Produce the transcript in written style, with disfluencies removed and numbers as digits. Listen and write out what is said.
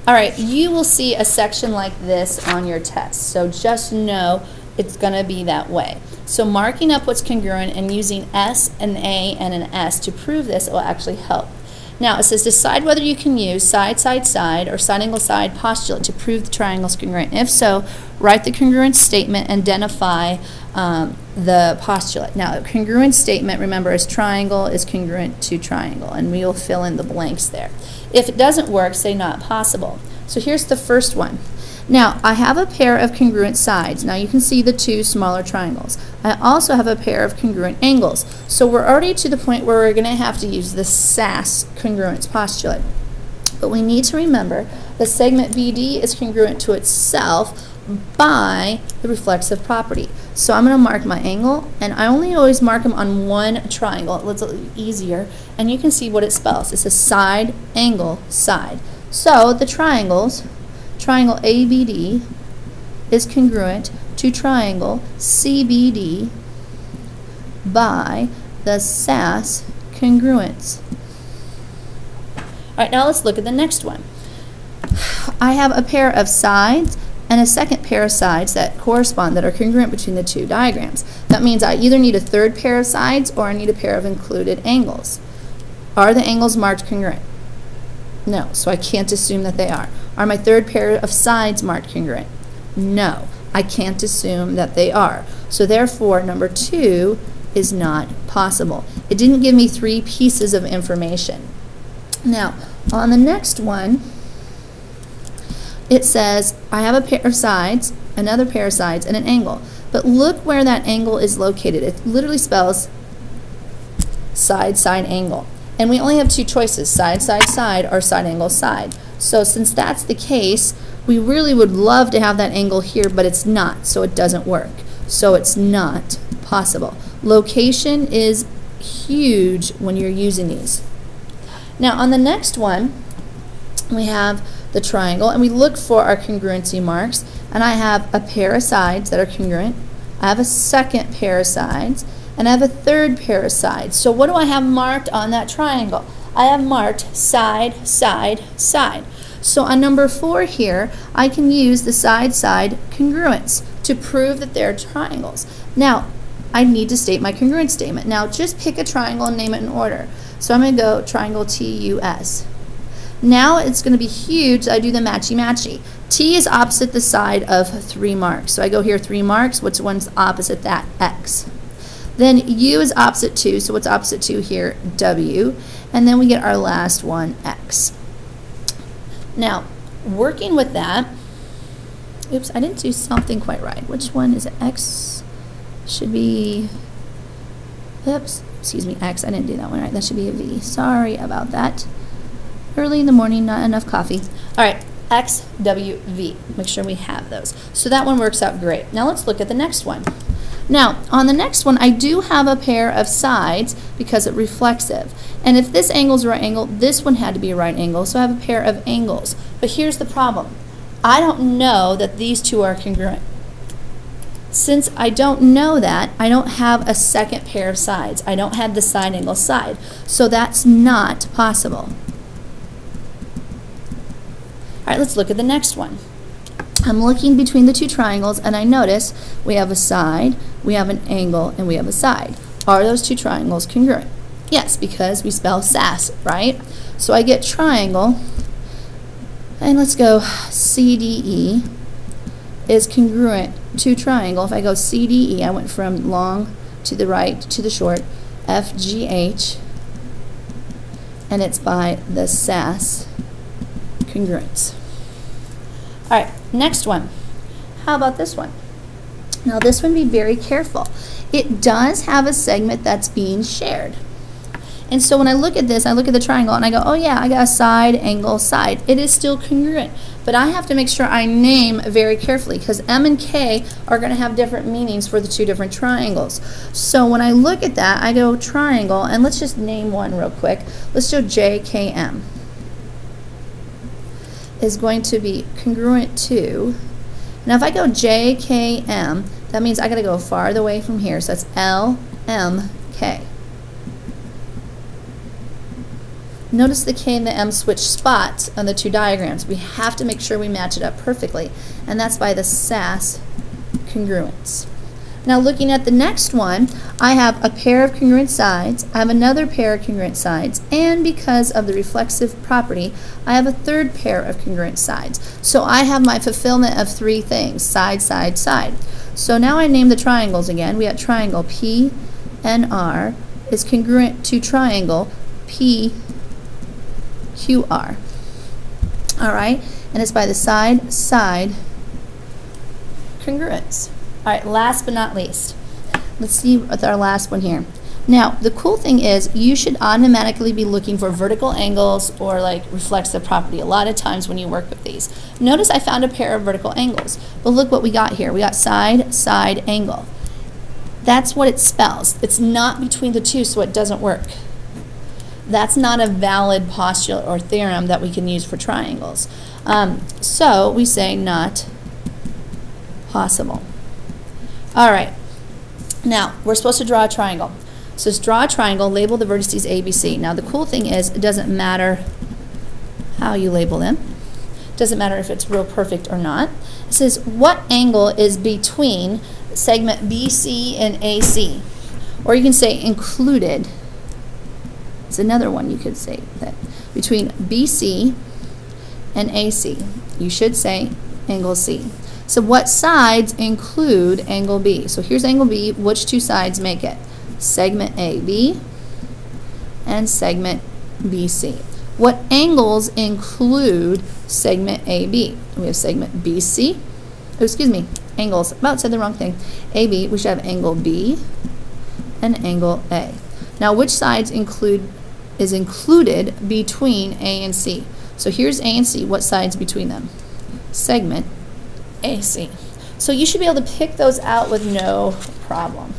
All right, you will see a section like this on your test, so just know it's going to be that way. So marking up what's congruent and using S, an A, and an S to prove this will actually help. Now, it says decide whether you can use side, side, side, or side, angle, side postulate to prove the triangle is congruent. If so, write the congruent statement and identify the postulate. Now, a congruent statement, remember, is triangle is congruent to triangle, and we will fill in the blanks there. If it doesn't work, say not possible. So here's the first one. Now, I have a pair of congruent sides. Now, you can see the two smaller triangles. I also have a pair of congruent angles. So we're already to the point where we're going to have to use the SAS congruence postulate. But we need to remember the segment BD is congruent to itself by the reflexive property. So I'm going to mark my angle, and I only always mark them on one triangle. It's a little easier, and you can see what it spells. It's a side, angle, side. So the triangles, triangle ABD is congruent to triangle CBD by the SAS congruence. All right, now let's look at the next one. I have a pair of sides and a second pair of sides that correspond, that are congruent between the two diagrams. That means I either need a third pair of sides or I need a pair of included angles. Are the angles marked congruent? No, so I can't assume that they are. Are my third pair of sides marked congruent? No, I can't assume that they are. So therefore, number 2 is not possible. It didn't give me 3 pieces of information. Now, on the next one, it says I have a pair of sides, another pair of sides, and an angle. But look where that angle is located. It literally spells side, side, angle. And we only have 2 choices, side, side, side, or side, angle, side. So since that's the case, we really would love to have that angle here, but it's not, so it doesn't work. So it's not possible. Location is huge when you're using these. Now on the next one, we have the triangle, and we look for our congruency marks, and I have a pair of sides that are congruent, I have a second pair of sides, and I have a third pair of sides. So what do I have marked on that triangle? I have marked side, side, side. So on number 4 here, I can use the side-side congruence to prove that they're triangles. Now, I need to state my congruence statement. Now, just pick a triangle and name it in order. So I'm going to go triangle TUS. Now it's going to be huge. I do the matchy-matchy. T is opposite the side of 3 marks. So I go here 3 marks. What's one's opposite that? X. Then U is opposite 2. So what's opposite 2 here? W. And then we get our last one, X. Now, working with that, oops, I didn't do something quite right. Which one is it? X should be, oops, excuse me, X. I didn't do that one right. That should be a V. Sorry about that. Early in the morning, not enough coffee. All right, X, W, V. Make sure we have those. So that one works out great. Now let's look at the next one. Now, on the next one, I do have a pair of sides because it's reflexive. And if this angle is a right angle, this one had to be a right angle, so I have a pair of angles. But here's the problem. I don't know that these two are congruent. Since I don't know that, I don't have a second pair of sides. I don't have the side angle side. So that's not possible. All right, let's look at the next one. I'm looking between the 2 triangles, and I notice we have a side, we have an angle, and we have a side. Are those 2 triangles congruent? Yes, because we spell SAS, right? So I get triangle, and let's go CDE is congruent to triangle. If I go CDE, I went from long to the right to the short, FGH, and it's by the SAS congruence. All right, next one. How about this one? Now this one, be very careful. It does have a segment that's being shared. And so when I look at this, I look at the triangle and I go, oh yeah, I got a side, angle, side. It is still congruent. But I have to make sure I name very carefully because M and K are going to have different meanings for the 2 different triangles. So when I look at that, I go triangle, and let's just name one real quick. Let's do JKM. Is going to be congruent to, now if I go JKM, that means I got to go farther away from here, so that's LMK. Notice the K and the M switch spots on the two diagrams. We have to make sure we match it up perfectly, and that's by the SAS congruence. Now looking at the next one, I have a pair of congruent sides, I have another pair of congruent sides, and because of the reflexive property, I have a third pair of congruent sides. So I have my fulfillment of three things, side, side, side. So now I name the triangles again. We have triangle PNR is congruent to triangle PQR. All right, and it's by the side, side congruence. All right, last but not least, let's see with our last one here. Now, the cool thing is you should automatically be looking for vertical angles or like reflexive property a lot of times when you work with these. Notice I found a pair of vertical angles, but look what we got here. We got side, side, angle. That's what it spells. It's not between the two, so it doesn't work. That's not a valid postulate or theorem that we can use for triangles. So we say not possible. All right, now we're supposed to draw a triangle. So let's draw a triangle, label the vertices A, B, C. Now the cool thing is it doesn't matter how you label them. It doesn't matter if it's real perfect or not. It says what angle is between segment BC and AC. Or you can say included. It's another one you could say that between BC and AC. You should say angle C. So what sides include angle B? So here's angle B. Which two sides make it? Segment AB and segment BC. What angles include segment AB? We have segment BC. Oh, excuse me, angles. About said the wrong thing. AB, we should have angle B and angle A. Now which sides is included between A and C? So here's A and C. What sides between them? Segment AC. So you should be able to pick those out with no problem.